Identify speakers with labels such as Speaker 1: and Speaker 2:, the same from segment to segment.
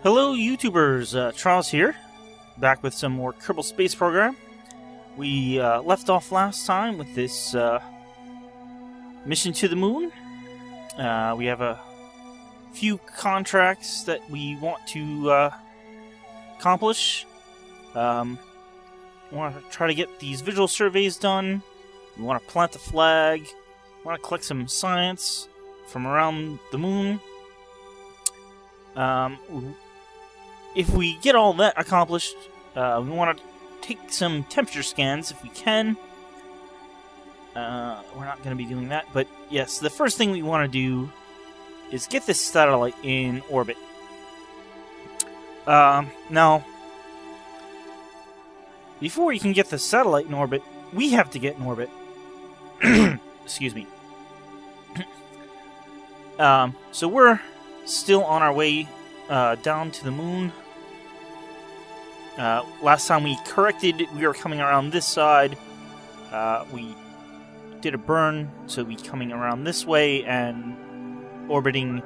Speaker 1: Hello YouTubers, Charles here, back with some more Kerbal Space Program. We left off last time with this mission to the moon. We have a few contracts that we want to accomplish. We want to try to get these visual surveys done. We want to plant the flag. We want to collect some science from around the moon. If we get all that accomplished, we want to take some temperature scans if we can. We're not going to be doing that, but yes, the first thing we want to do is get this satellite in orbit. Now, before we can get the satellite in orbit, we have to get in orbit. Excuse me. So we're still on our way down to the moon. Last time we corrected, we were coming around this side. We did a burn, so we'll be coming around this way and orbiting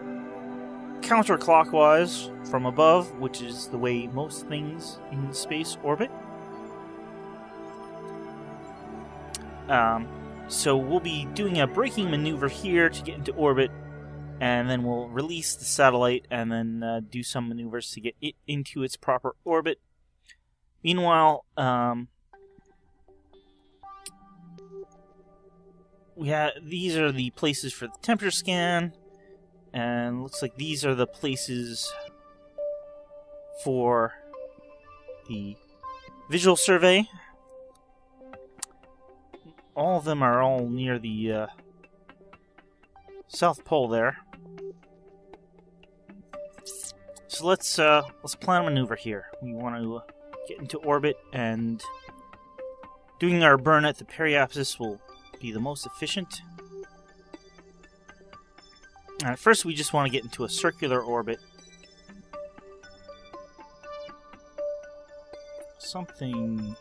Speaker 1: counterclockwise from above, which is the way most things in space orbit. So we'll be doing a braking maneuver here to get into orbit, and then we'll release the satellite and then do some maneuvers to get it into its proper orbit. Meanwhile, these are the places for the temperature scan, and looks like these are the places for the visual survey. All of them are all near the South Pole there. So let's plan a maneuver here. We want to get into orbit, and doing our burn at the periapsis will be the most efficient. And at first we just want to get into a circular orbit. Something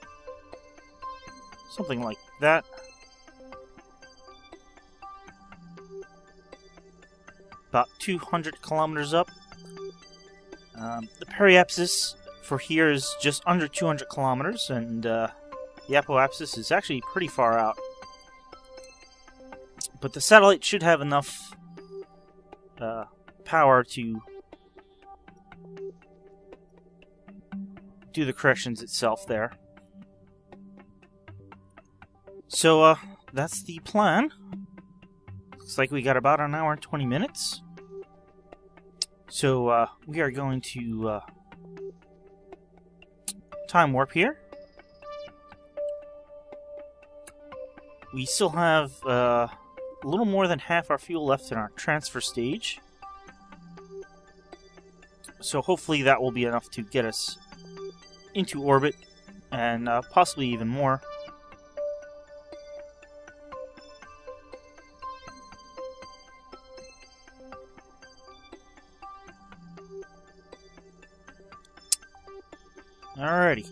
Speaker 1: like that. About 200 kilometers up. The periapsis for here is just under 200 kilometers, and the apoapsis is actually pretty far out. But the satellite should have enough power to do the corrections itself there. So, that's the plan. Looks like we got about an hour and 20 minutes. So, we are going to time warp here. We still have a little more than half our fuel left in our transfer stage. So hopefully that will be enough to get us into orbit, and possibly even more. Alrighty.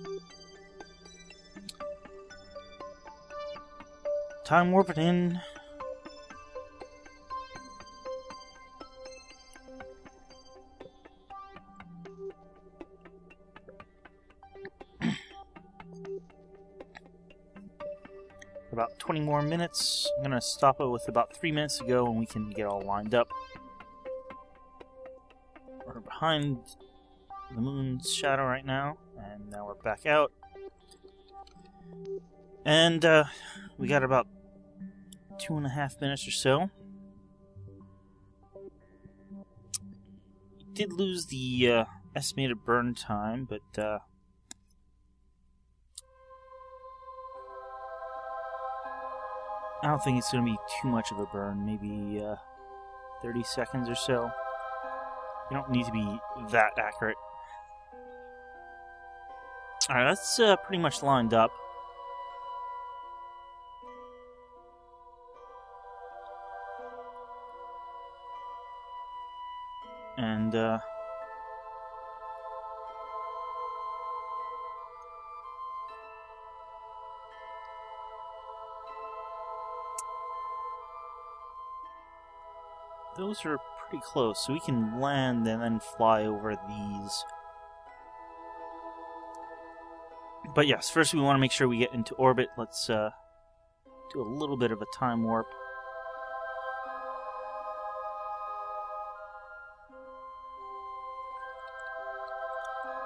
Speaker 1: Time warping in. About 20 more minutes. I'm gonna stop it with about 3 minutes to go, and we can get all lined up. We're behind the moon's shadow right now, and now we're back out. And we got about 2.5 minutes or so. We did lose the estimated burn time, but I don't think it's going to be too much of a burn. Maybe 30 seconds or so. You don't need to be that accurate. Alright, that's pretty much lined up. And those are pretty close, so we can land and then fly over these But yes, first we want to make sure we get into orbit. Let's do a little bit of a time warp.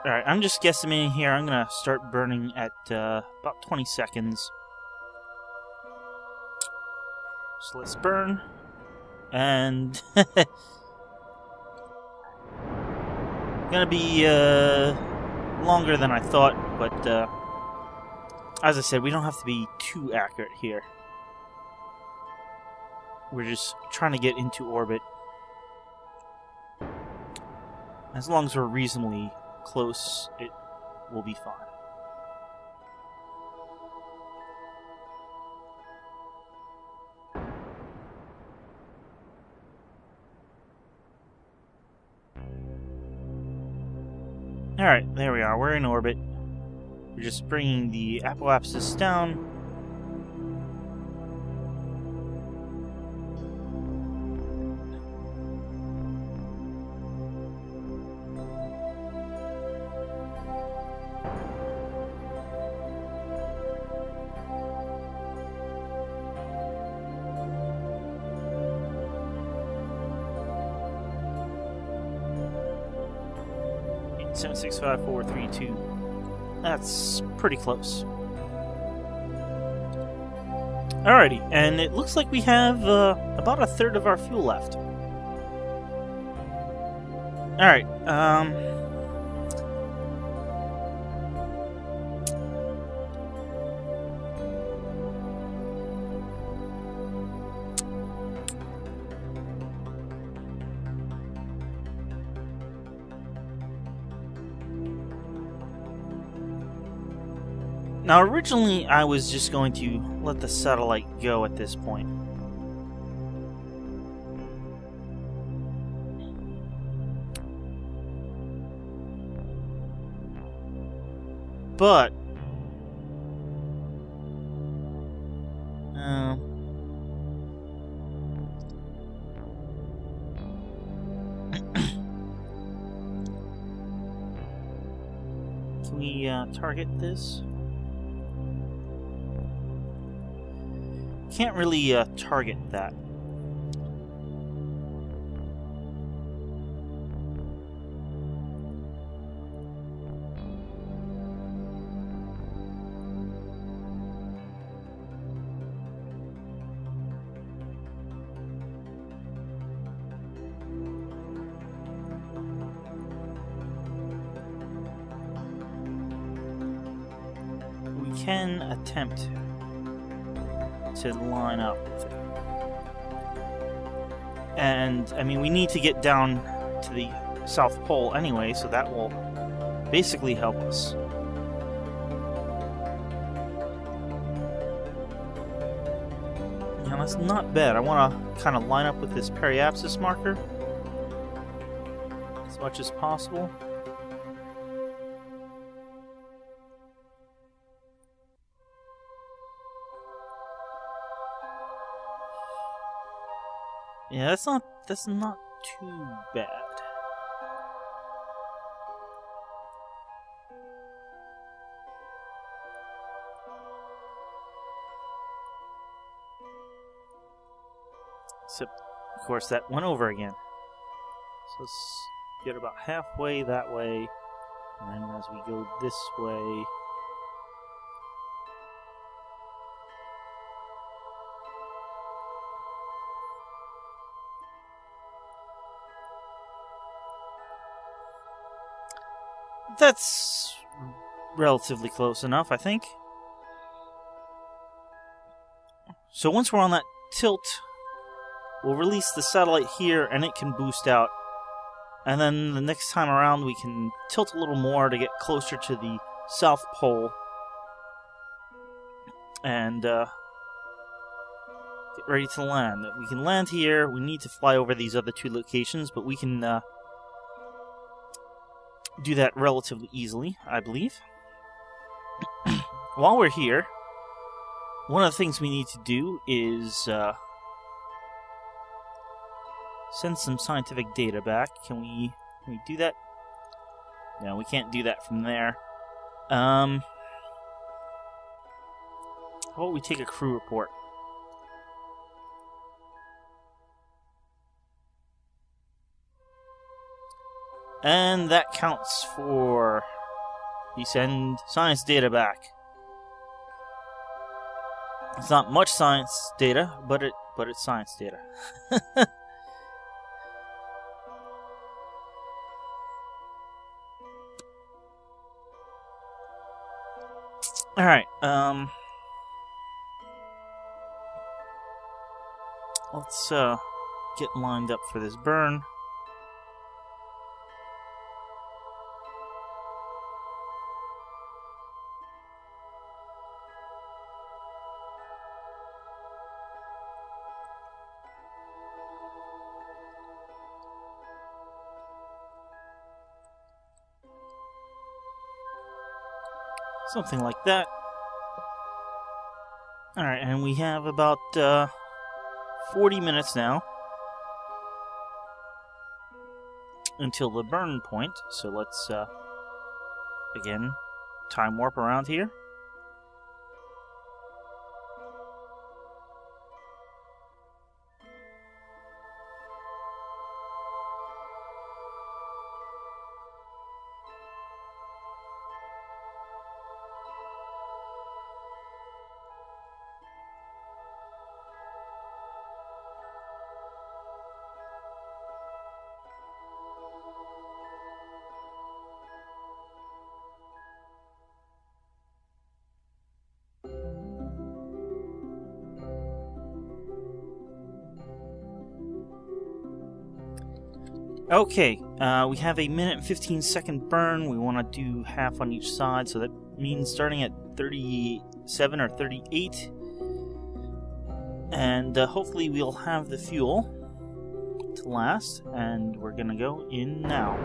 Speaker 1: Alright, I'm just guesstimating here. I'm going to start burning at about 20 seconds. So let's burn. And gonna be longer than I thought, but as I said, we don't have to be too accurate here. We're just trying to get into orbit. As long as we're reasonably close, it will be fine. Alright, there we are. We're in orbit. We're just bringing the apoapsis down. Seven, 6, 5, 4, 3, 2. That's pretty close. Alrighty, and it looks like we have about a third of our fuel left. Alright, now, originally, I was just going to let the satellite go at this point. But can we target this? Can't really target that. We can attempt to line up with it. And, I mean, we need to get down to the South Pole anyway, so that will basically help us. Now, that's not bad. I want to kind of line up with this periapsis marker as much as possible. Yeah, that's not too bad. Except, of course, that went over again. So let's get about halfway that way, and then as we go this way, that's relatively close enough, I think. So once we're on that tilt, we'll release the satellite here and it can boost out. And then the next time around we can tilt a little more to get closer to the South Pole. And get ready to land. We can land here. We need to fly over these other two locations, but we can do that relatively easily, I believe. While we're here, one of the things we need to do is send some scientific data back. Can we do that? No, we can't do that from there. How about we take a crew report? And that counts for you send science data back. It's not much science data, but it's science data. All right. Let's get lined up for this burn. Something like that. Alright, and we have about 40 minutes now until the burn point. So let's, again, time warp around here. Okay, we have a minute and 15-second burn. We want to do half on each side, so that means starting at 37 or 38. And hopefully we'll have the fuel to last, and we're gonna go in now.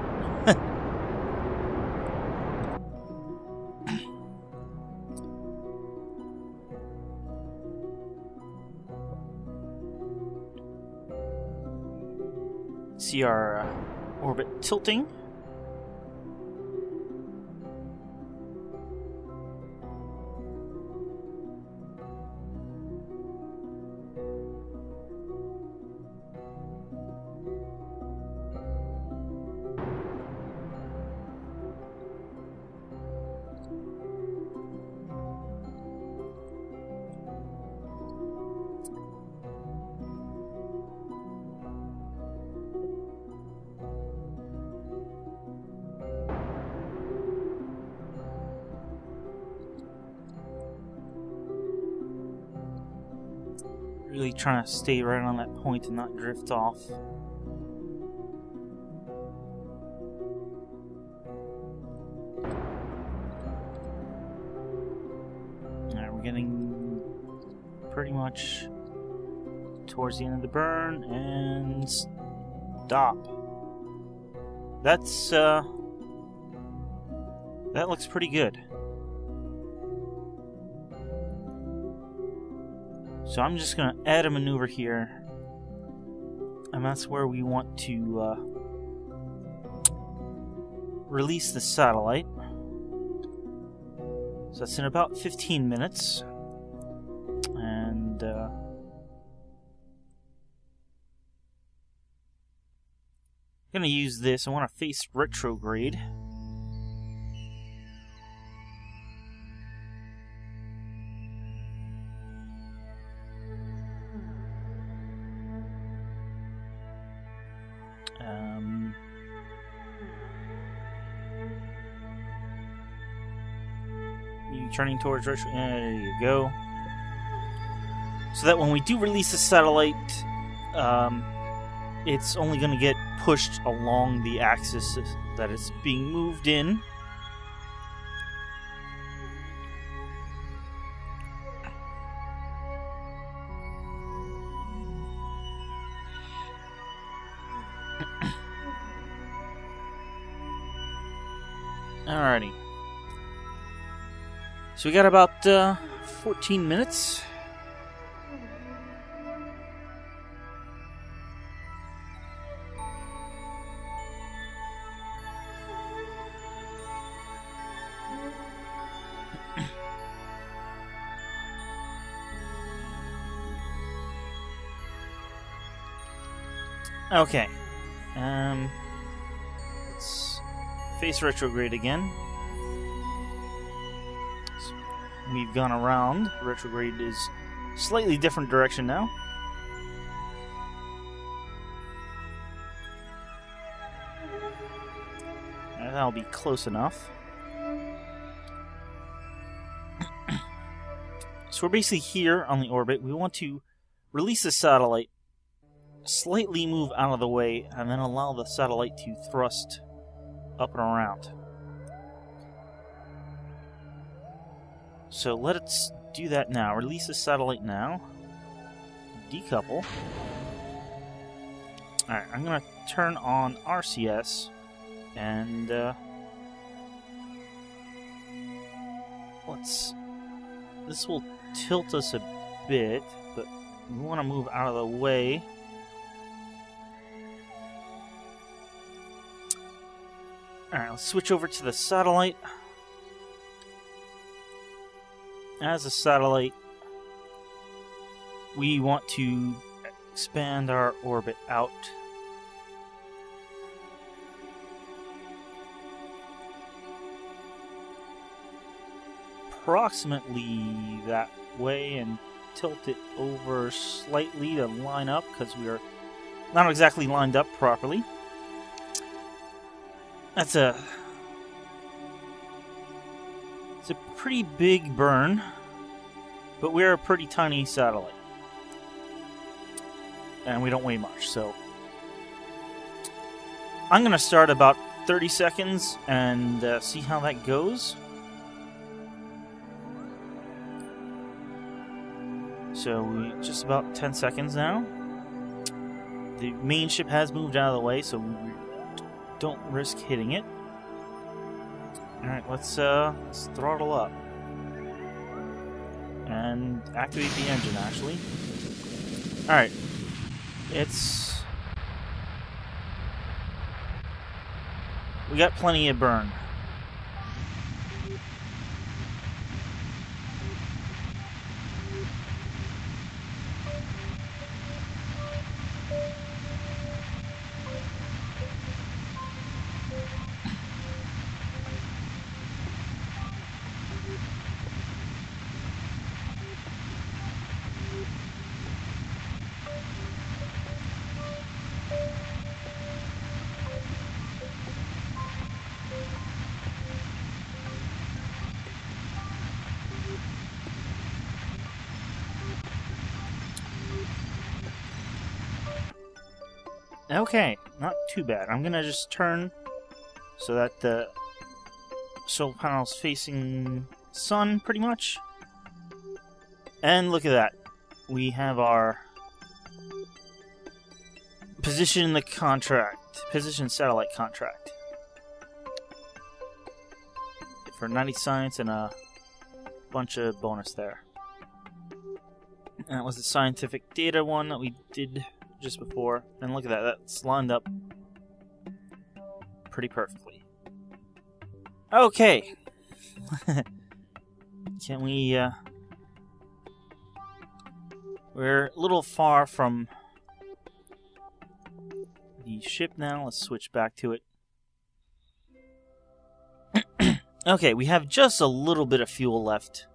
Speaker 1: See our orbit tilting. Really trying to stay right on that point and not drift off. Alright, we're getting pretty much towards the end of the burn, and stop. That's that looks pretty good. So I'm just going to add a maneuver here, and that's where we want to release the satellite. So that's in about 15 minutes, and I'm going to use this. I want to face retrograde. Turning towards retro. There you go. So that when we do release the satellite, it's only going to get pushed along the axis that it's being moved in. Alrighty. So we got about 14 minutes. Okay. Let's face retrograde again. So we've gone around. Retrograde is slightly different direction now. That'll be close enough. So we're basically here on the orbit. We want to release the satellite, slightly move out of the way, and then allow the satellite to thrust up and around. So let's do that now. Release the satellite now. Decouple. Alright, I'm going to turn on RCS, and this will tilt us a bit, but we want to move out of the way. Alright, let's switch over to the satellite. As a satellite, we want to expand our orbit out. Approximately that way, and tilt it over slightly to line up, because we are not exactly lined up properly. It's a pretty big burn, but we're a pretty tiny satellite, and we don't weigh much, so I'm going to start about 30 seconds and see how that goes. So we just about 10 seconds now. The main ship has moved out of the way, so we don't risk hitting it. Alright, let's throttle up. And activate the engine, actually. Alright. We got plenty of burn. Okay, not too bad. I'm gonna just turn so that the solar panel's facing sun, pretty much. And look at that. We have our position satellite contract. For 90 science and a bunch of bonus there. And that was the scientific data one that we did just before, and look at that, that's lined up pretty perfectly. Okay. Can we, we're a little far from the ship now. Let's switch back to it. Okay, we have just a little bit of fuel left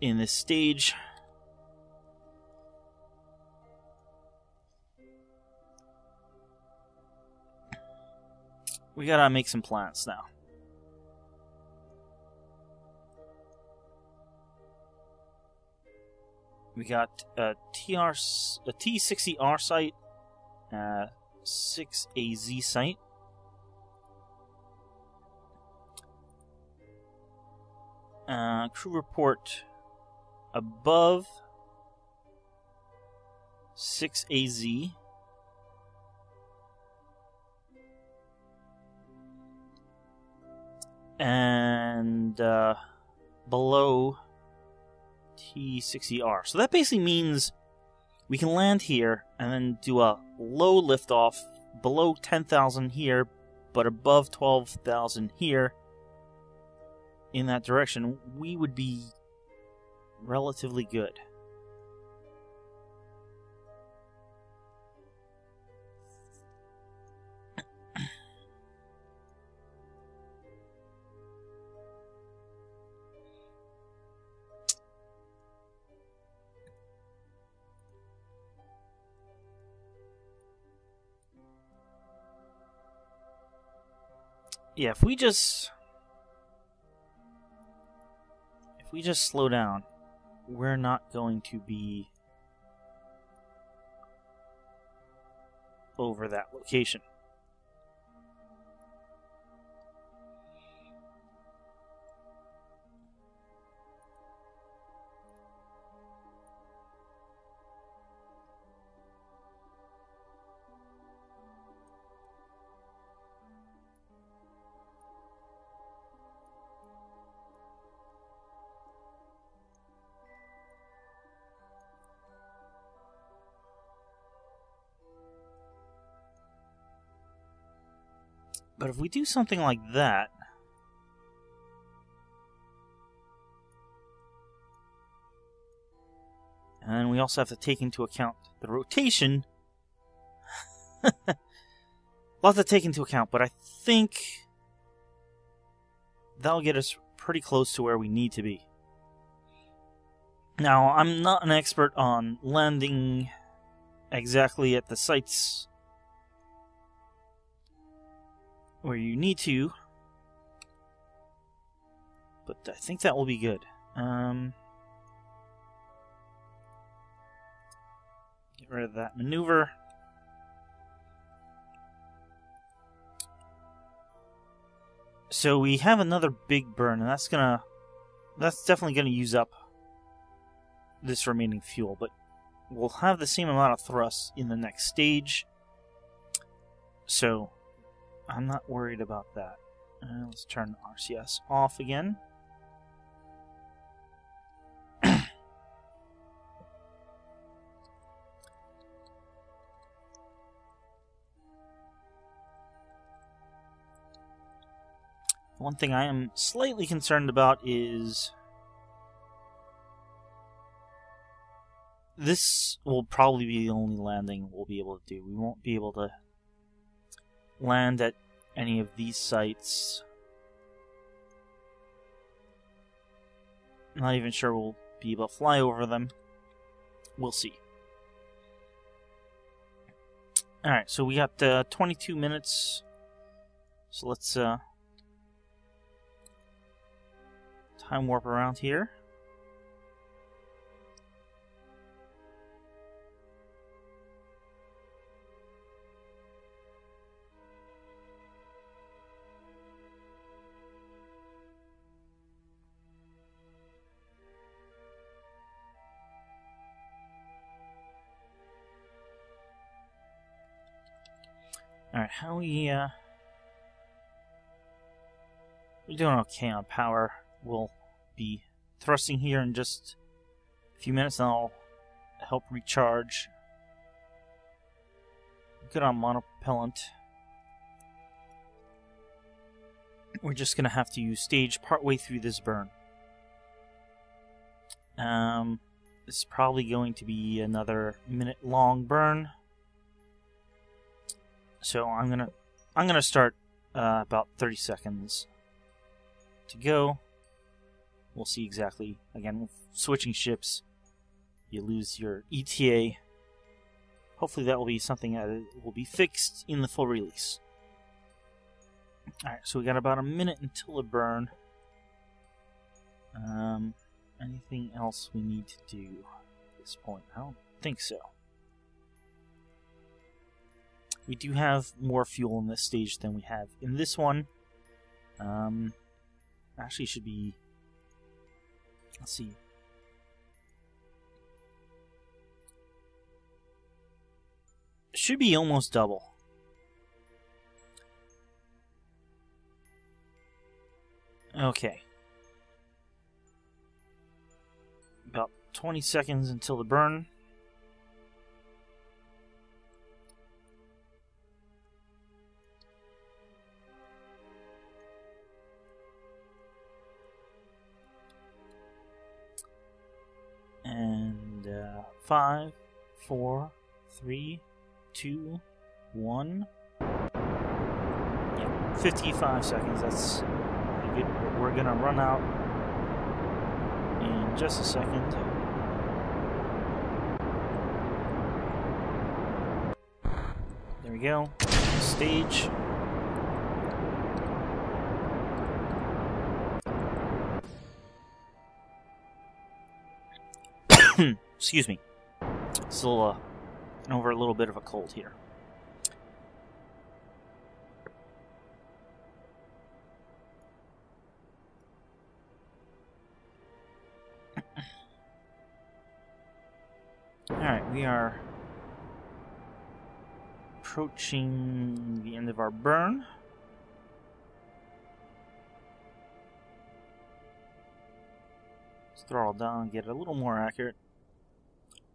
Speaker 1: in this stage. We gotta make some plans now. We got a T60R site, 6AZ site. Crew report above 6AZ. And below T60R. So that basically means we can land here and then do a low liftoff below 10,000 here, but above 12,000 here. In that direction, we would be relatively good. Yeah, if we just slow down, we're not going to be over that location. But if we do something like that, and we also have to take into account the rotation, lots to take into account, but I think that'll get us pretty close to where we need to be. Now, I'm not an expert on landing exactly at the sites where you need to, but I think that will be good. Get rid of that maneuver. So we have another big burn, and that's definitely gonna use up this remaining fuel, but we'll have the same amount of thrust in the next stage, so I'm not worried about that. Let's turn RCS off again. One thing I am slightly concerned about is this will probably be the only landing we'll be able to do. We won't be able to land at any of these sites. I'm not even sure we'll be able to fly over them. We'll see. Alright, so we got 22 minutes. So let's time warp around here. Alright, how we're doing okay on power. We'll be thrusting here in just a few minutes, and I'll help recharge. Good on monopropellant. We're just gonna have to use stage partway through this burn. This is probably going to be another minute-long burn. So I'm gonna start about 30 seconds to go. We'll see exactly. Again, switching ships, you lose your ETA. Hopefully that will be something that will be fixed in the full release. Alright, so we got about a minute until the burn. Anything else we need to do at this point? I don't think so. We do have more fuel in this stage than we have in this one. Actually should be... Let's see. Should be almost double. Okay. About 20 seconds until the burn. And 5, 4, 3, 2, 1. Yeah, 55 seconds. That's good. We're gonna run out in just a second. There we go. Stage. Excuse me. Still over a little bit of a cold here. Alright, we are approaching the end of our burn. Let's throttle down and get it a little more accurate.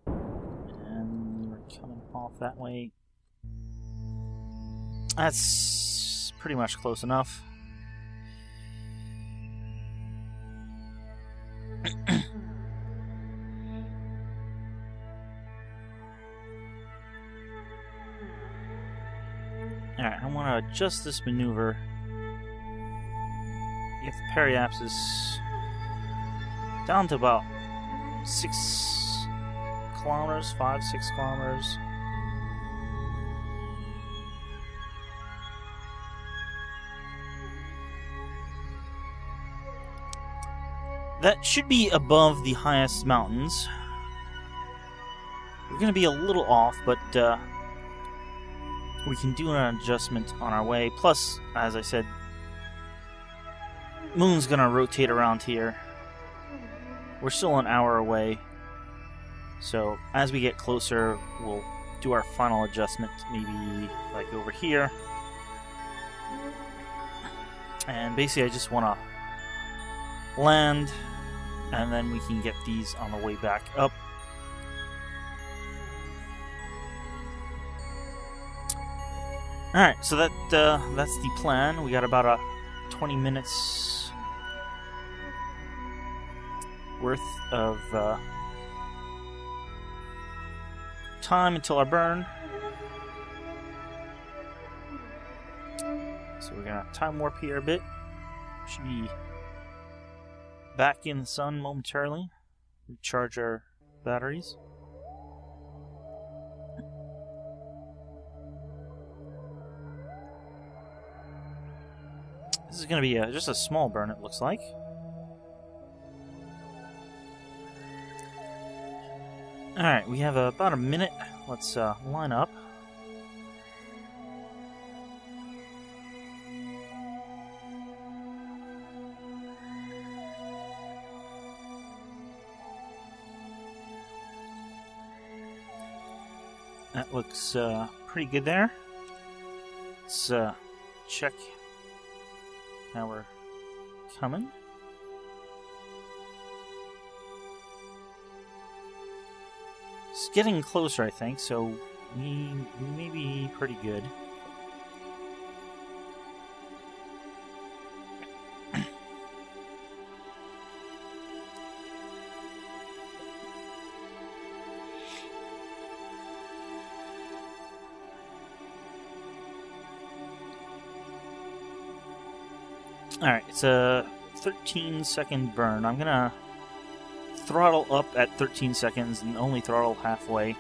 Speaker 1: And we're coming off that way. That's pretty much close enough. Alright, I want to adjust this maneuver. Get the periapsis down to about 6 kilometers, 5-6 kilometers. That should be above the highest mountains. We're going to be a little off, but we can do an adjustment on our way. Plus, as I said, Moon's going to rotate around here. We're still an hour away. So, as we get closer, we'll do our final adjustment, maybe like over here. And basically, I just want to land, and then we can get these on the way back up. Alright, so that's the plan. We got about 20 minutes worth of time until our burn. So we're gonna time warp here a bit. Should be back in the sun momentarily. Recharge our batteries. This is going to be just a small burn, it looks like. Alright, we have about a minute. Let's line up. That looks pretty good there. Let's check how we're coming. It's getting closer, I think, so we may be pretty good. Alright, it's a 13-second burn. I'm gonna throttle up at 13 seconds and only throttle halfway.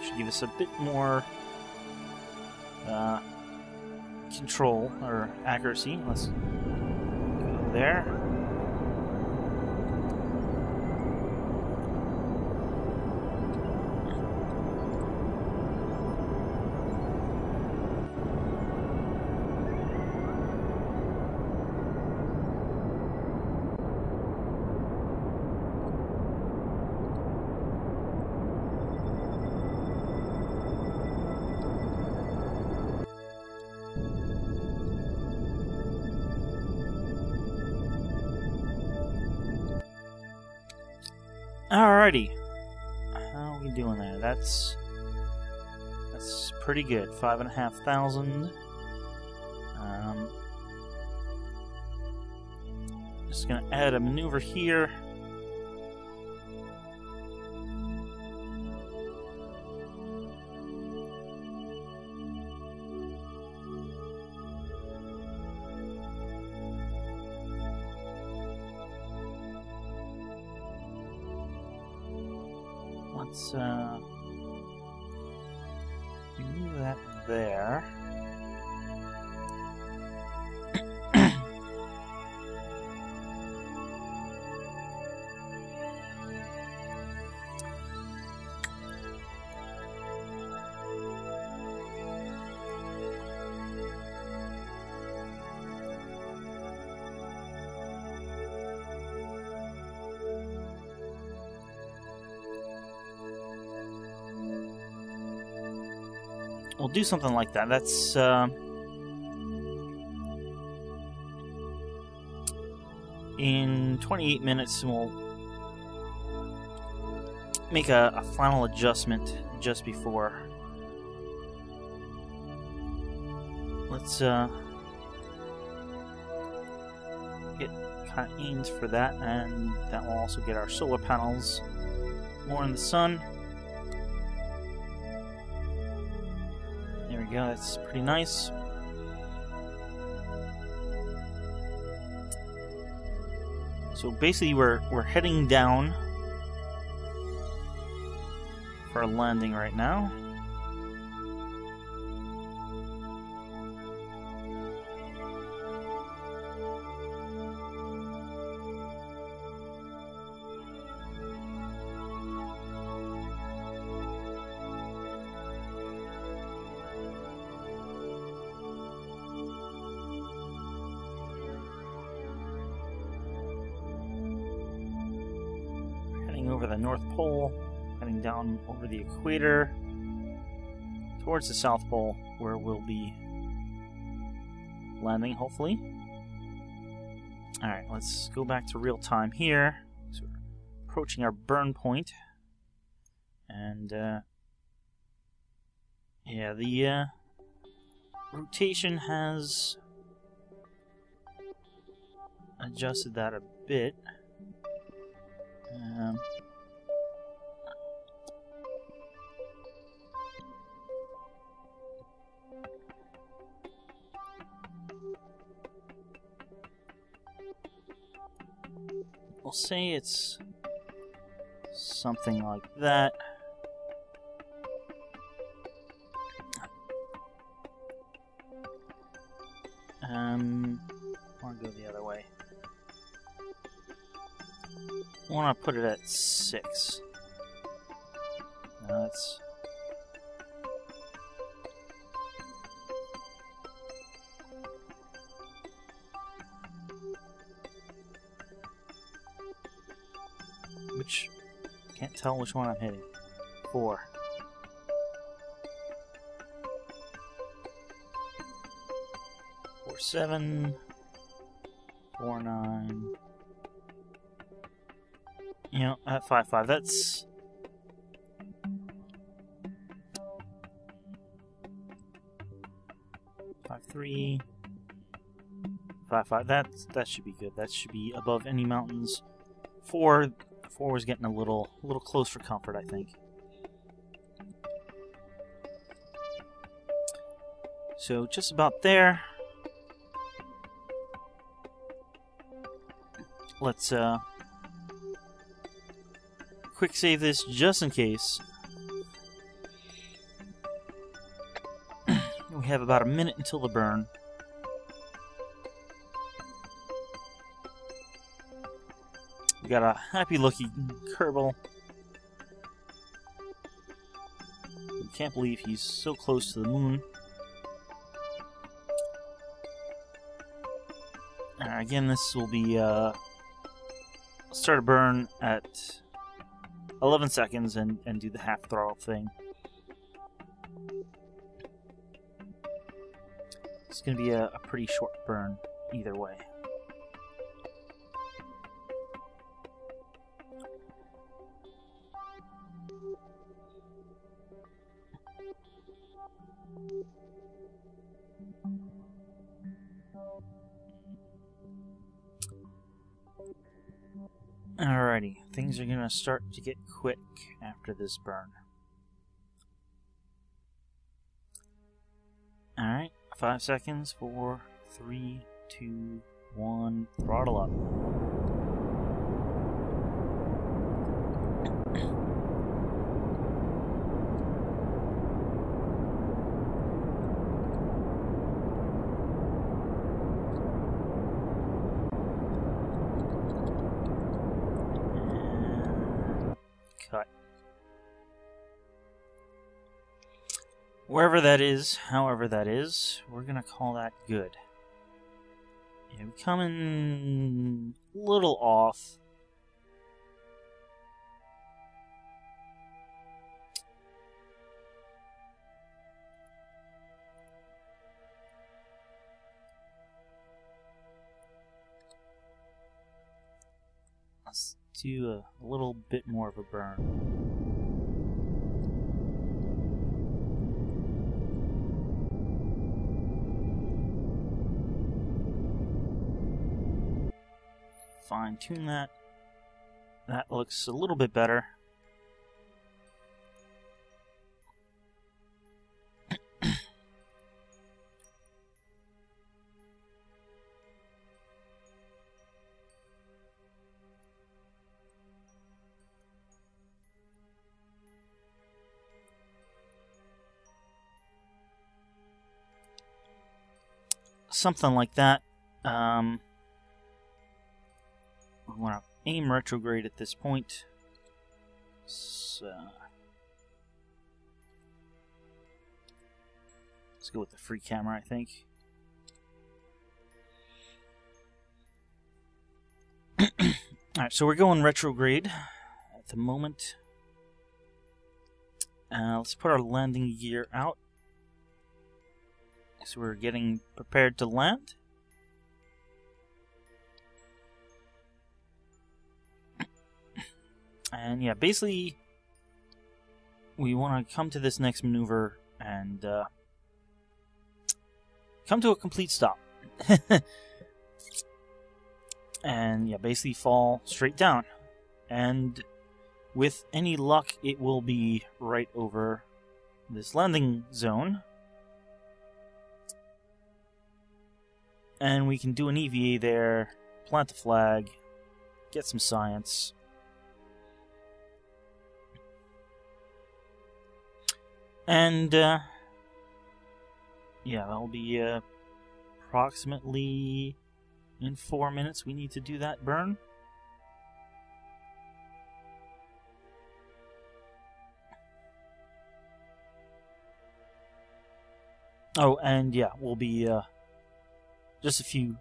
Speaker 1: Should give us a bit more control or accuracy. Let's go there. Alrighty, how are we doing there? That's pretty good. 5,500. Just gonna add a maneuver here. Let's move that there. we'll do something like that. That's in 28 minutes, we'll make a final adjustment just before. Let's get kind of aimed for that, and that will also get our solar panels more in the sun. There we go, that's pretty nice. So basically we're heading down for a landing right now. Over the North Pole, heading down over the equator towards the South Pole, where we'll be landing, hopefully. Alright, let's go back to real time here. So we're approaching our burn point. And, yeah, the rotation has adjusted that a bit. We'll say it's something like that. I want to go the other way. I want to put it at 6. No, that's... Which... Can't tell which one I'm hitting. 4. 4, 7. 4, 9. You know, at 5, 5. That's... Five, 3. 5, 5. That should be good. That should be above any mountains. 4 was getting a little close for comfort, I think. So just about there. Let's quick save this just in case. We have about a minute until the burn. We got a happy-looking Kerbal. Can't believe he's so close to the moon. Again, this will be start a burn at 11 seconds and do the half throttle thing. It's going to be a pretty short burn either way. Alrighty, things are gonna start to get quick after this burn. Alright, 5 seconds, 4, 3, 2, 1, throttle up. Cut. Wherever that is, however that is, we're gonna call that good. Yeah, we're coming a little off. do a little bit more of a burn. Fine-tune that. That looks a little bit better. Something like that. We want to aim retrograde at this point. So let's go with the free camera, I think. Alright, so we're going retrograde at the moment. Let's put our landing gear out. So we're getting prepared to land. And yeah, basically, we want to come to this next maneuver and come to a complete stop. And yeah, basically fall straight down. And with any luck, it will be right over this landing zone. And we can do an EVA there, plant a flag, get some science. And, yeah, that'll be approximately in 4 minutes we need to do that burn. Oh, and yeah, we'll be just a few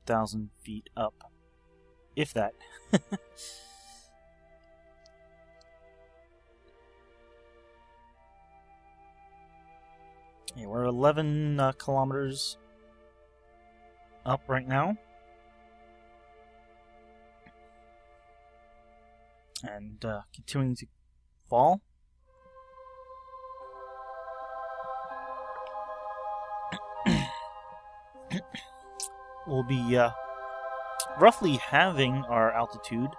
Speaker 1: thousand feet up, if that. Yeah, we're 11 kilometers up right now. And continuing to fall. We'll be roughly halving our altitude,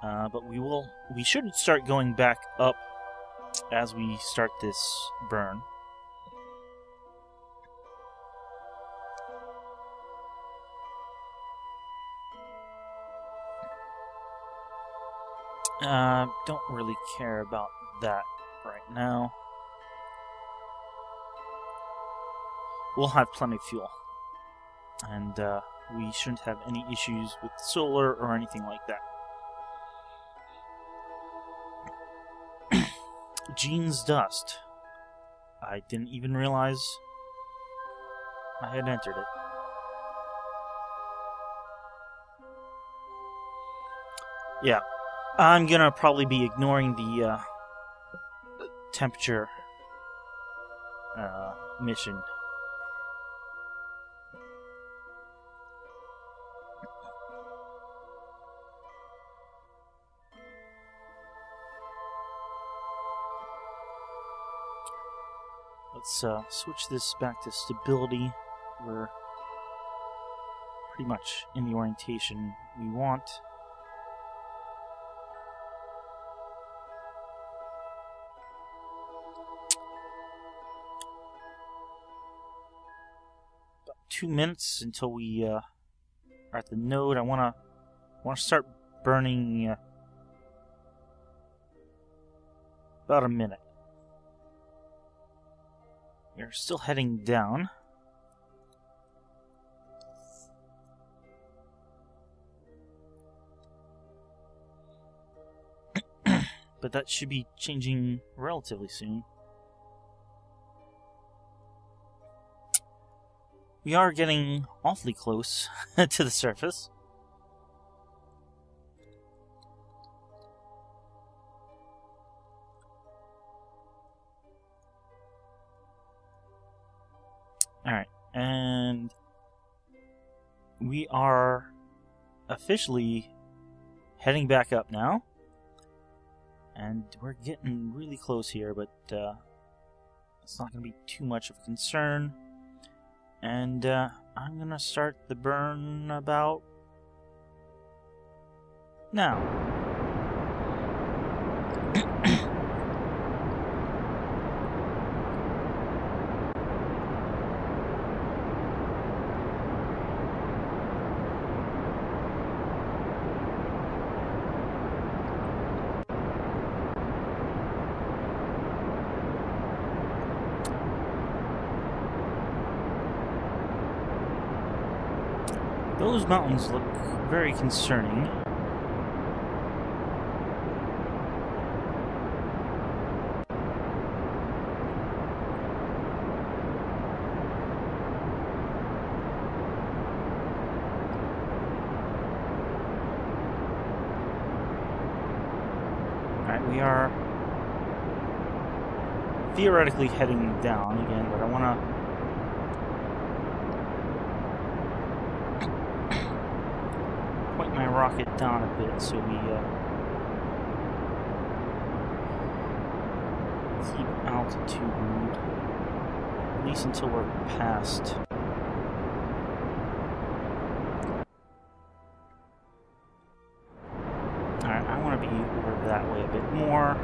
Speaker 1: but we should start going back up as we start this burn. Don't really care about that right now. We'll have plenty of fuel. And we shouldn't have any issues with solar or anything like that. Gene's dust. I didn't even realize I had entered it. Yeah. I'm gonna probably be ignoring the temperature mission. Let's switch this back to stability. We're pretty much in the orientation we want. About 2 minutes until we are at the node. I want to start burning about a minute. We're still heading down. But that should be changing relatively soon. We are getting awfully close to the surface. Alright, and we are officially heading back up now. And we're getting really close here, but it's not going to be too much of a concern. And I'm going to start the burn about now. Those mountains look very concerning. Alright, we are theoretically heading down again, but I want to point my rocket down a bit so we keep altitude, at least until we're past. Alright, I want to be over that way a bit more.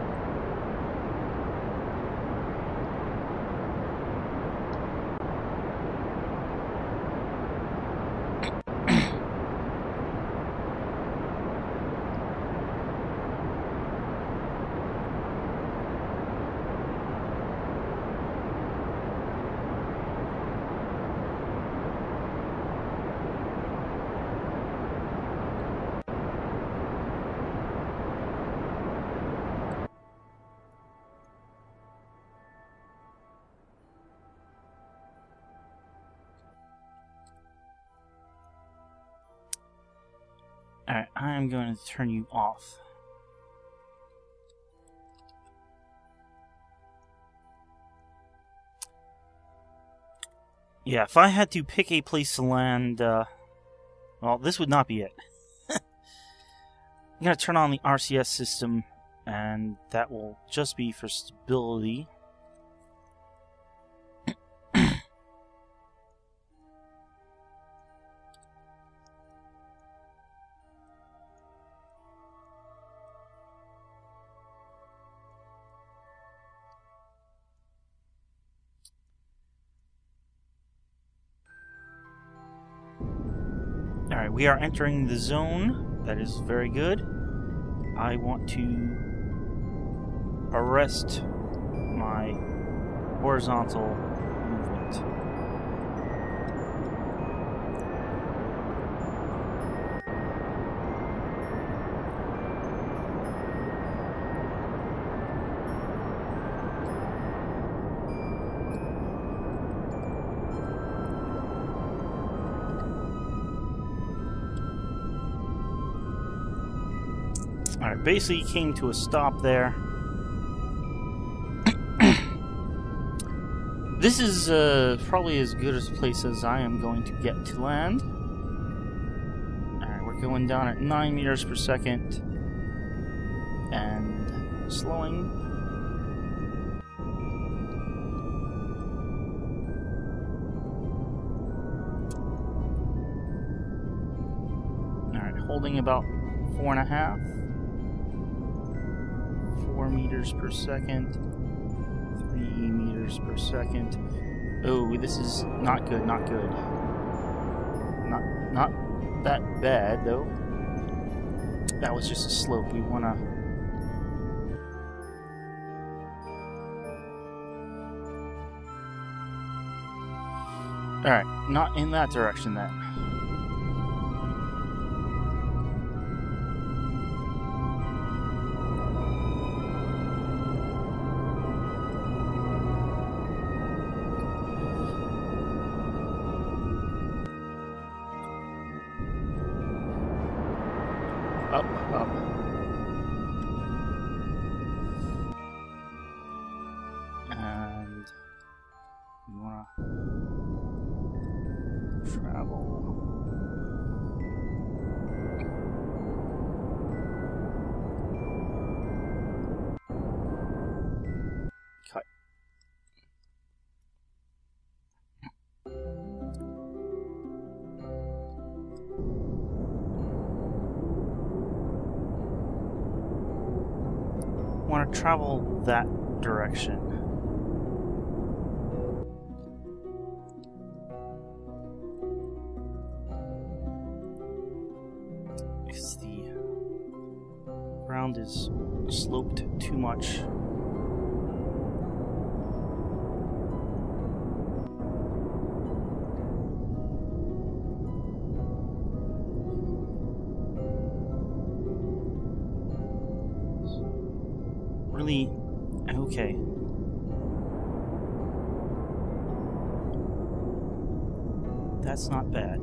Speaker 1: Alright, I'm going to turn you off. Yeah, if I had to pick a place to land, well, this would not be it. I'm going to turn on the RCS system, and that will just be for stability. Alright, we are entering the zone. That is very good. I want to arrest my horizontal movement. Alright, basically came to a stop there. This is probably as good a place as I am going to get to land. Alright, we're going down at 9 meters per second. And slowing. Alright, holding about 4.5. 4 meters per second, 3 meters per second. Oh, this is not good, not good. Not that bad, though. That was just a slope. We want to... Alright, not in that direction, then. Up, up. And we want to travel. want to travel that direction. Because the ground is sloped too much. Really? Okay. That's not bad.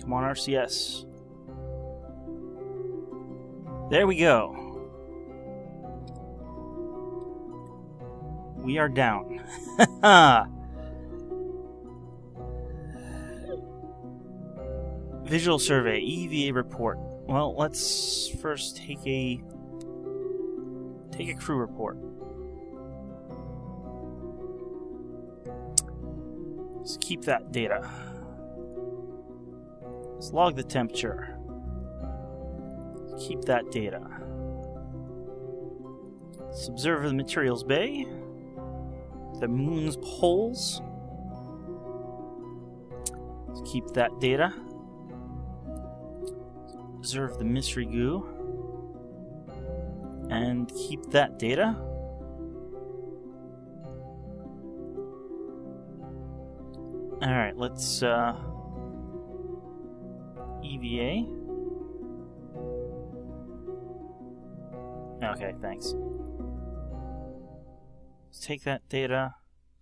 Speaker 1: Come on, RCS. There we go. We are down. Visual survey, EVA report. Well, let's first take a crew report. Let's keep that data. Let's log the temperature. Keep that data. Let's observe the materials bay. The moon's poles. Let's keep that data. Observe the mystery goo. And keep that data. Alright, let's EVA. Okay, thanks. Let's take that data,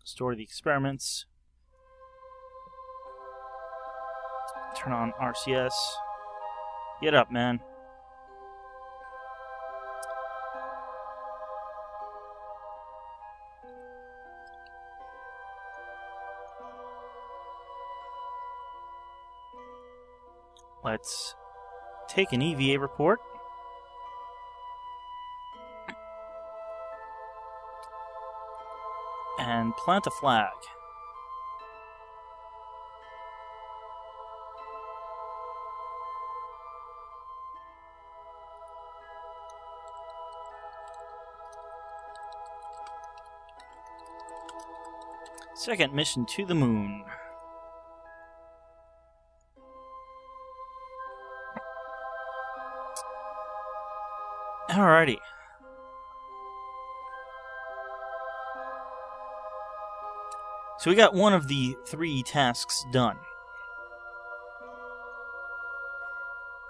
Speaker 1: store the experiments, turn on RCS. Get up, man. Let's take an EVA report. And plant a flag. Second mission to the moon. Alrighty. So we got one of the 3 tasks done.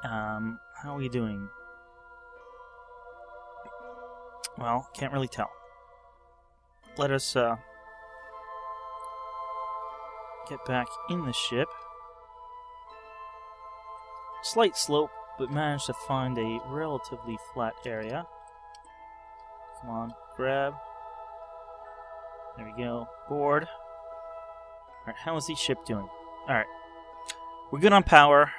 Speaker 1: How are we doing? Well, can't really tell. Let us get back in the ship. Slight slope, but managed to find a relatively flat area. Come on, grab. There we go. Board. Alright, how is the ship doing? Alright. We're good on power.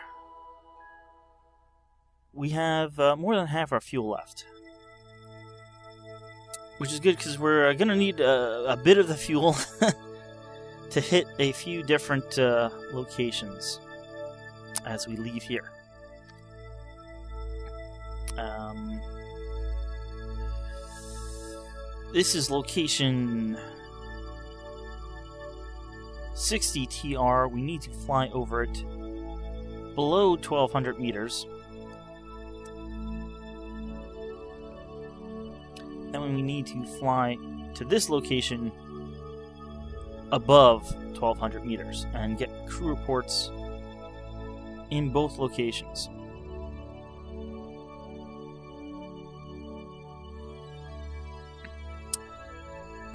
Speaker 1: We have more than half our fuel left. Which is good because we're going to need a bit of the fuel to hit a few different locations as we leave here. This is location 60 TR. We need to fly over it below 1,200 meters. Then we need to fly to this location above 1,200 meters and get crew reports in both locations.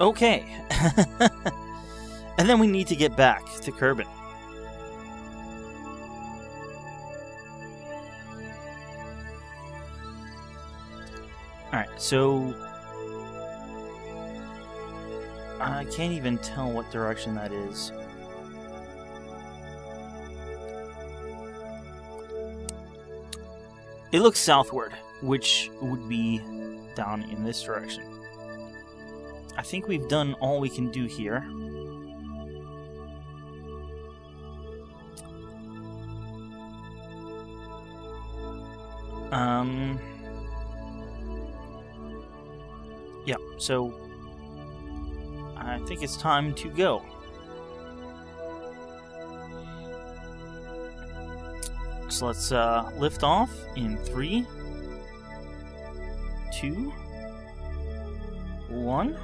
Speaker 1: Okay. And then we need to get back to Kerbal. Alright, so I can't even tell what direction that is. It looks southward, which would be down in this direction. I think we've done all we can do here. Yeah, so I think it's time to go. So let's lift off in 3, 2, 1,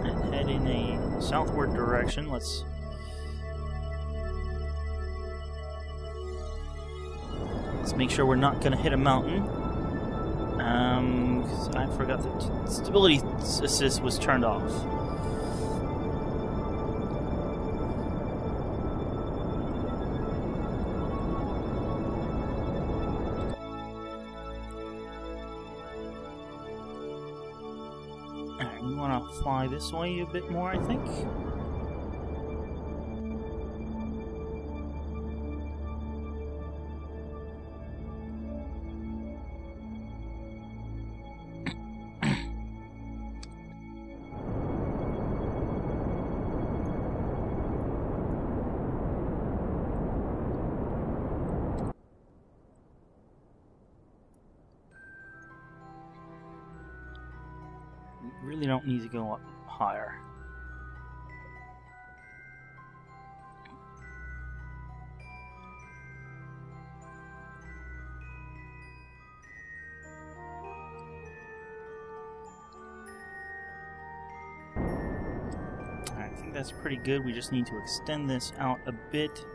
Speaker 1: and head in a southward direction. Let's make sure we're not going to hit a mountain. 'Cause I forgot that stability assist was turned off. Alright, we want to fly this way a bit more, I think. Really don't need to go up higher. I think that's pretty good. We just need to extend this out a bit.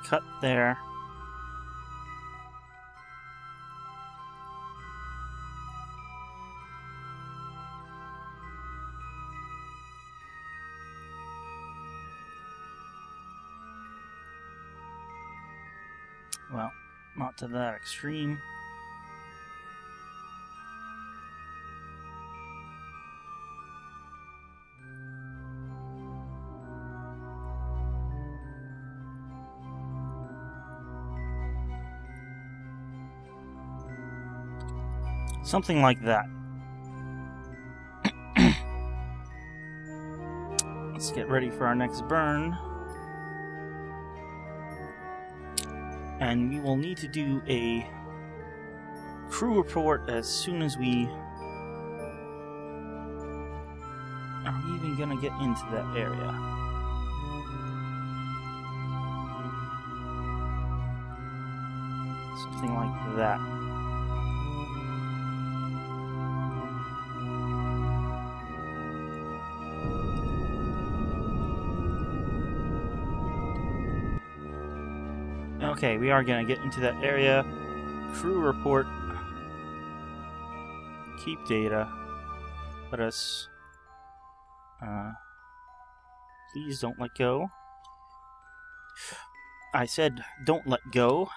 Speaker 1: Cut there. Well, not to that extreme. Something like that. Let's get ready for our next burn. And we will need to do a crew report as soon as we are even gonna get into that area. Something like that. Okay, we are going to get into that area. Crew report. Keep data. Let us... please don't let go. I said don't let go.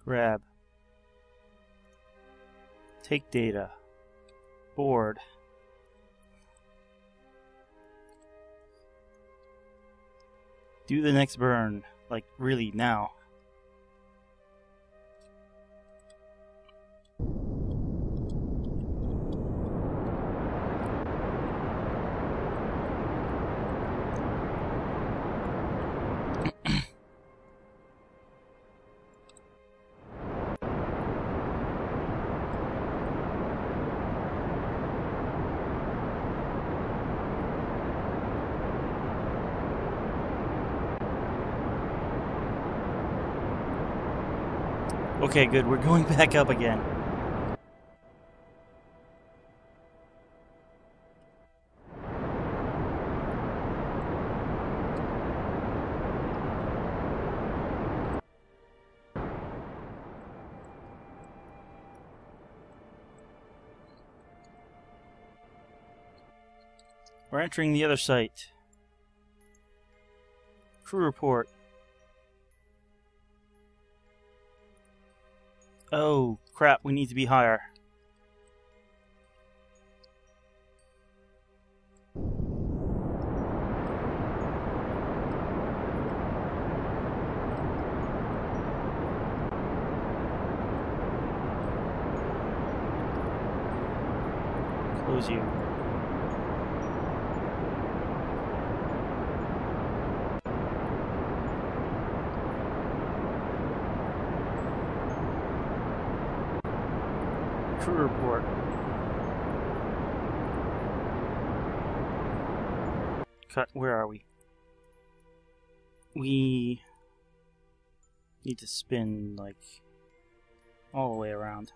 Speaker 1: Grab. Take data. Board. Do the next burn. Like, really, now. Okay, good. We're going back up again. We're entering the other site. Crew report. Oh, crap, we need to be higher. goes you. Crew report. Cut. Where are we? We need to spin, like, all the way around.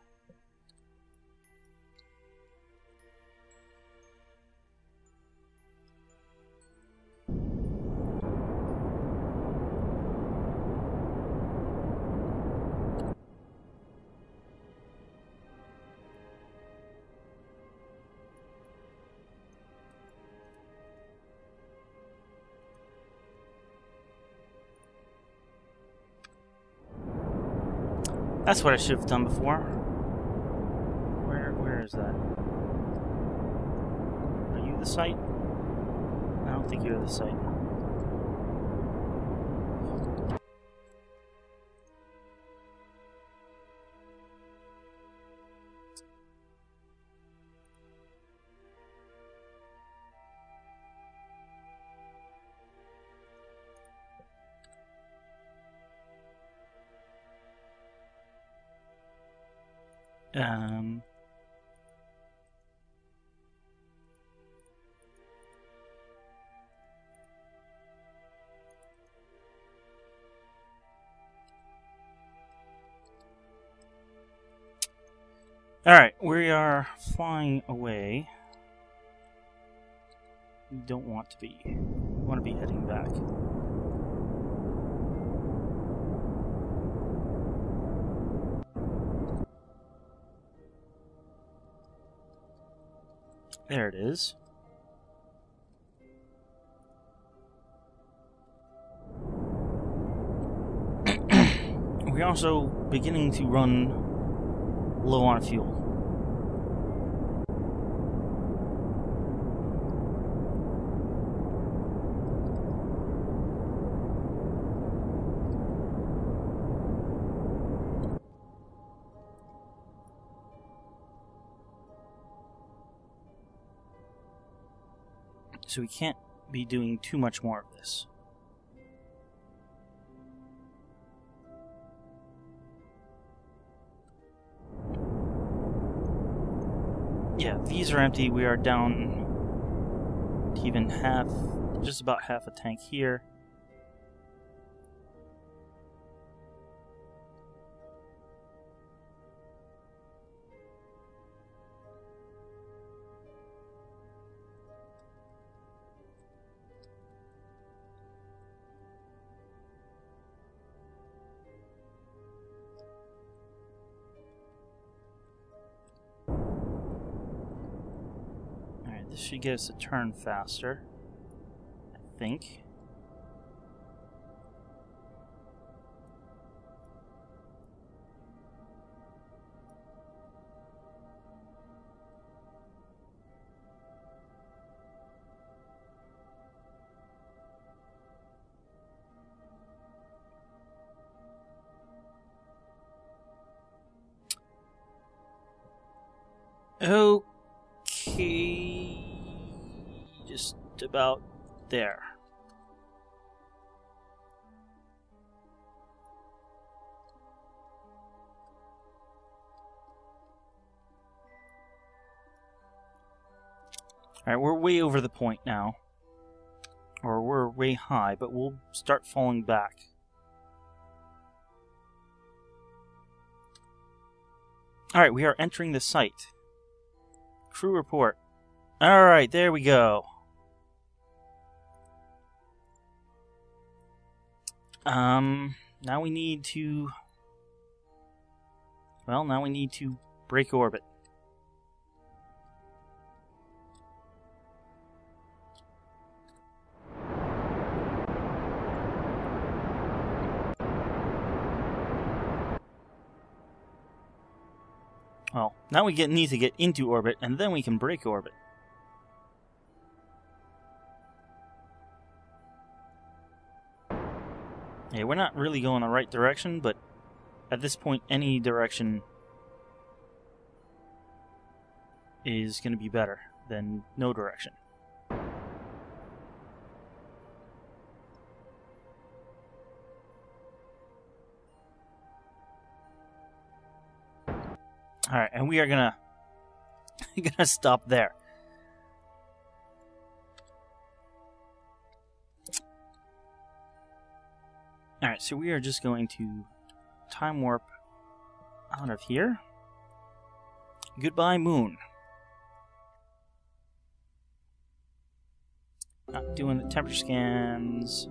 Speaker 1: That's what I should have done before. Where is that? Are you the site? I don't think you're the site. Alright, we are flying away. We don't want to be. We want to be heading back. There it is. We're also beginning to run low on fuel. So we can't be doing too much more of this. Yeah, these are empty. We are down to even half, just about half a tank here. This should get us to turn faster, I think. Okay. Just about there. Alright, we're way over the point now. Or we're way high, but we'll start falling back. Alright, we are entering the site. Crew report. Alright, there we go. Now we need to... Well, now we need to break orbit. Well, now we need to get into orbit, and then we can break orbit. Yeah, we're not really going the right direction, but at this point, any direction is going to be better. then no direction. Alright, and we are gonna stop there. Alright, so we are just going to time warp out of here. Goodbye, moon. Not doing the temperature scans.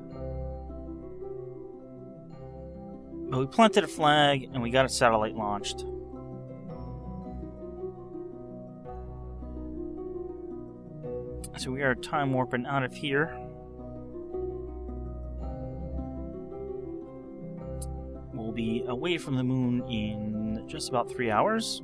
Speaker 1: But we planted a flag and we got a satellite launched. So we are time warping out of here. We'll be away from the moon in just about 3 hours.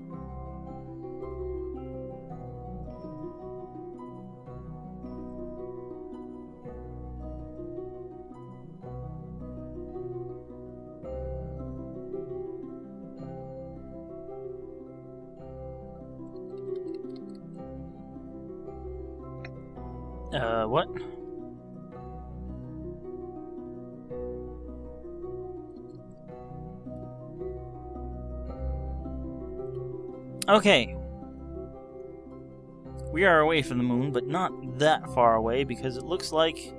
Speaker 1: What? Okay. We are away from the moon, but not that far away, because it looks like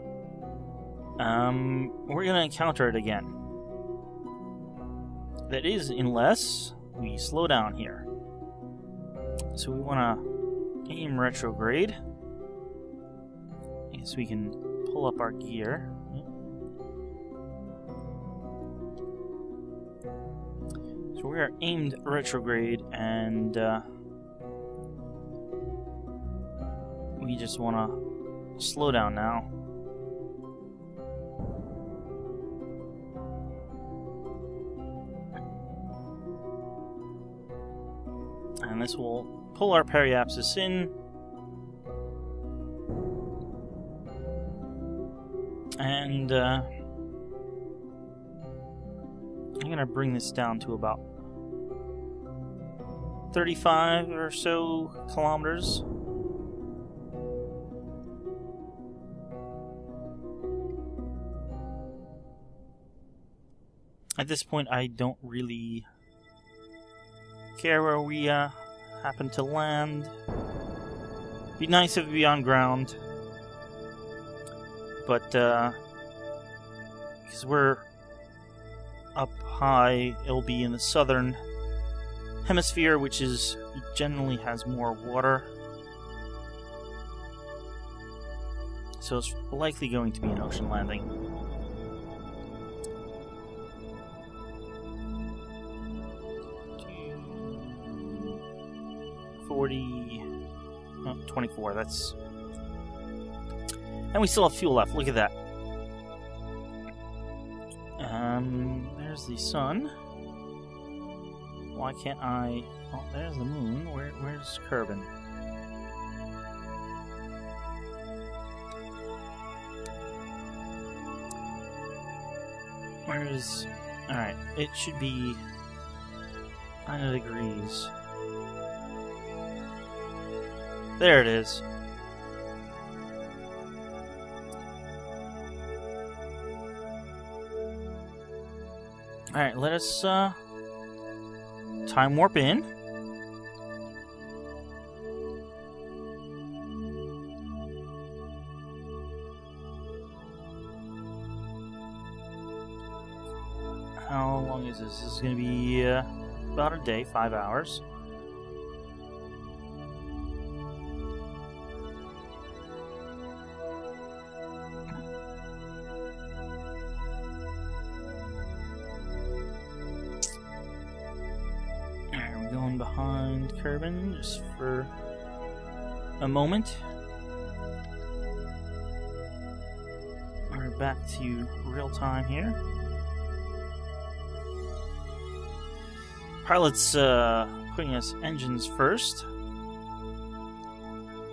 Speaker 1: we're gonna encounter it again. That is, unless we slow down here. So we wanna aim retrograde. So we can pull up our gear. So we are aimed retrograde, and we just want to slow down now. And this will pull our periapsis in. And I'm going to bring this down to about 35 or so kilometers. At this point, I don't really care where we happen to land. Be nice if we be on ground. But, because we're up high, it'll be in the southern hemisphere, which is generally has more water. So it's likely going to be an ocean landing. 24, that's... And we still have fuel left. Look at that. There's the sun. Why can't I... Oh, there's the moon. Where's Kerbin? Where's... Alright, it should be 90 degrees. There it is. Alright, let us time warp in. How long is this? This is going to be about a day, 5 hours. Behind Kerbin just for a moment. We're back to real time here. Pilot's putting us engines first.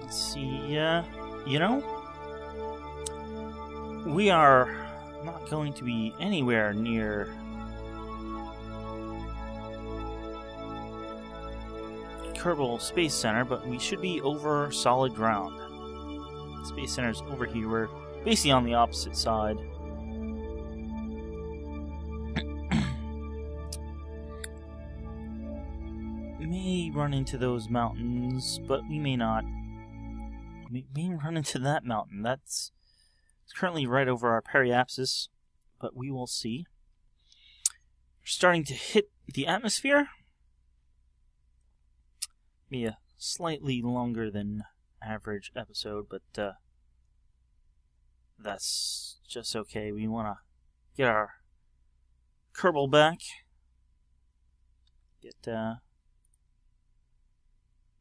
Speaker 1: Let's see, you know, we are not going to be anywhere near Kerbal Space Center, but we should be over solid ground. The Space Center's over here. We're basically on the opposite side. May run into those mountains, but we may not. We may run into that mountain. It's currently right over our periapsis, but we will see. We're starting to hit the atmosphere. Be a slightly longer than average episode, but that's just okay. We want to get our Kerbal back. Get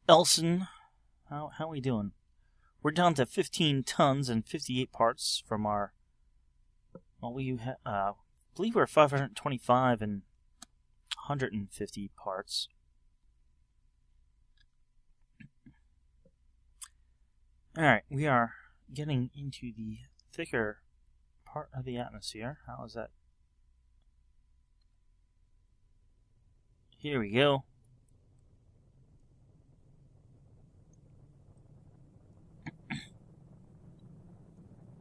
Speaker 1: Elson. How are we doing? We're down to 15 tons and 58 parts from our. Well, I believe we're 525 and 150 parts. Alright, we are getting into the thicker part of the atmosphere. How is that? Here we go.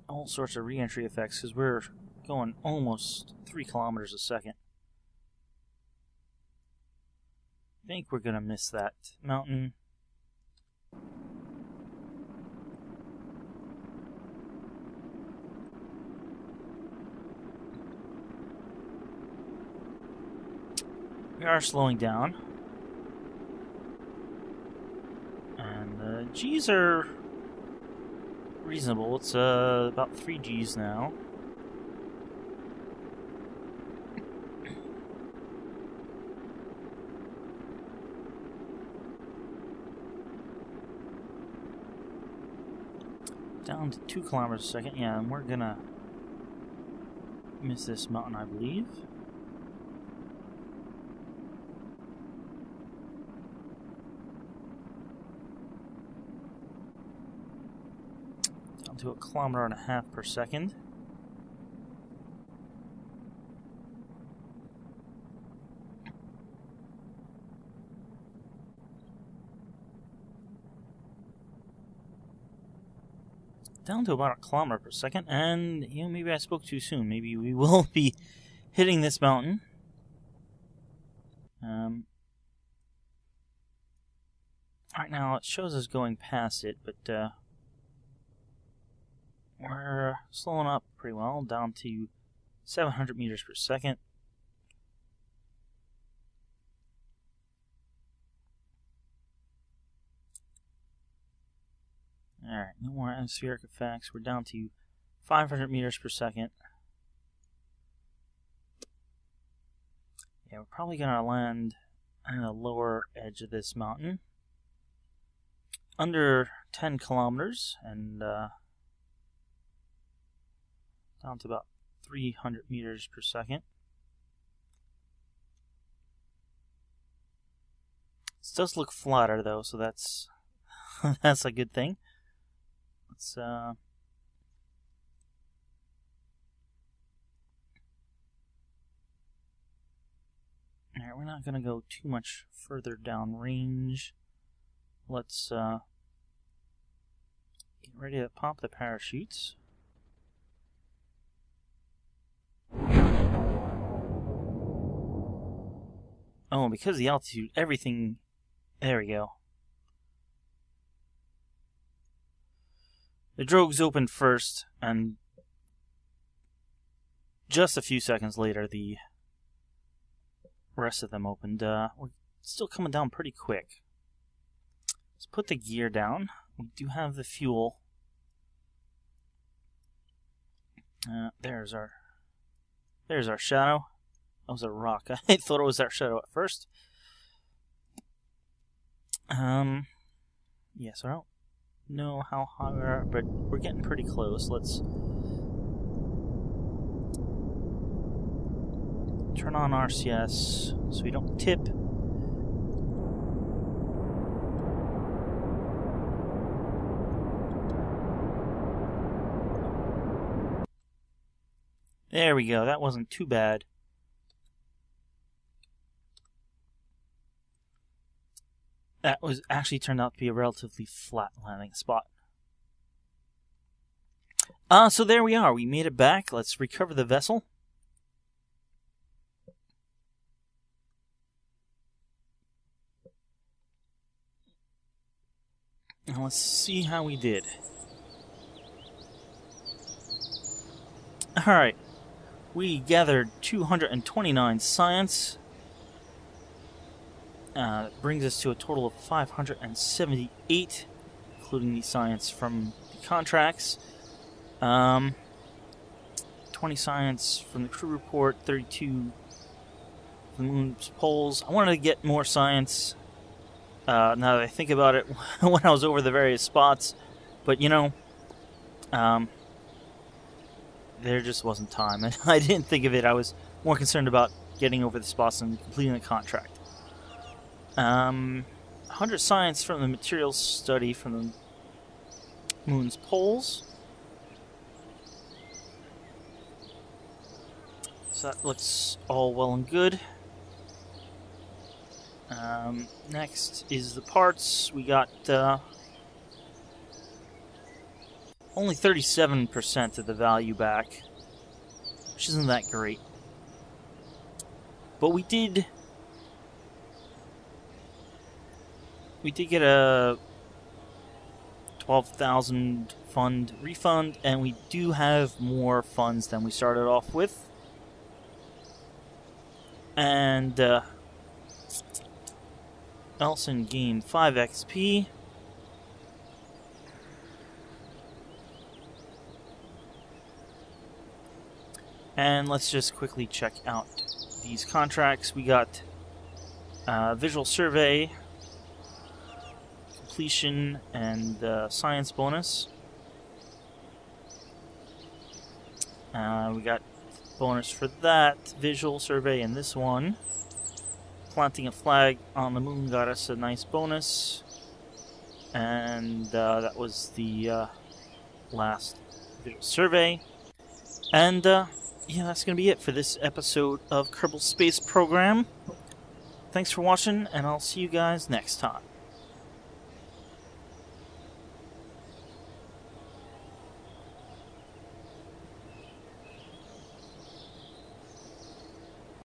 Speaker 1: All sorts of re-entry effects because we're going almost 3 kilometers a second. I think we're going to miss that mountain. We are slowing down. And the G's are reasonable. It's about 3 G's now. Down to 2 kilometers a second. Yeah, and we're gonna miss this mountain, I believe. To 1.5 kilometers per second. Down to about 1 kilometer per second, and maybe I spoke too soon. Maybe we will be hitting this mountain. Right now it shows us going past it, but we're slowing up pretty well, down to 700 meters per second. Alright, no more atmospheric effects. We're down to 500 meters per second. Yeah, we're probably going to land on the lower edge of this mountain. Under 10 kilometers, and down to about 300 meters per second. This does look flatter though, so that's that's a good thing. Let's alright, we're not gonna go too much further down range. Let's get ready to pop the parachutes. Oh, because of the altitude, everything... There we go. The drogues opened first, and just a few seconds later, the rest of them opened. We're still coming down pretty quick. Let's put the gear down. We do have the fuel. There's our shadow. That was a rock. I thought it was our shadow at first. Yeah, so I don't know how high we are, but we're getting pretty close. Let's turn on RCS so we don't tip. There we go. That wasn't too bad. That was actually turned out to be a relatively flat landing spot. So there we are. We made it back. Let's recover the vessel. And let's see how we did. Alright. We gathered 229 science. That brings us to a total of 578, including the science from the contracts. 20 science from the crew report, 32 from the moon's poles. I wanted to get more science now that I think about it when I was over the various spots, but you know, there just wasn't time, and I didn't think of it. I was more concerned about getting over the spots and completing the contract. 100 science from the materials study from the moon's poles. So that looks all well and good. Next is the parts. We got only 37% of the value back, which isn't that great. But we did get a 12,000 fund refund, and we do have more funds than we started off with. And Elson gained 5 XP. And let's just quickly check out these contracts. We got visual survey, completion, and science bonus. We got bonus for that, visual survey, and this one. Planting a flag on the moon got us a nice bonus. And that was the last visual survey. And yeah, that's going to be it for this episode of Kerbal Space Program. Thanks for watching, and I'll see you guys next time.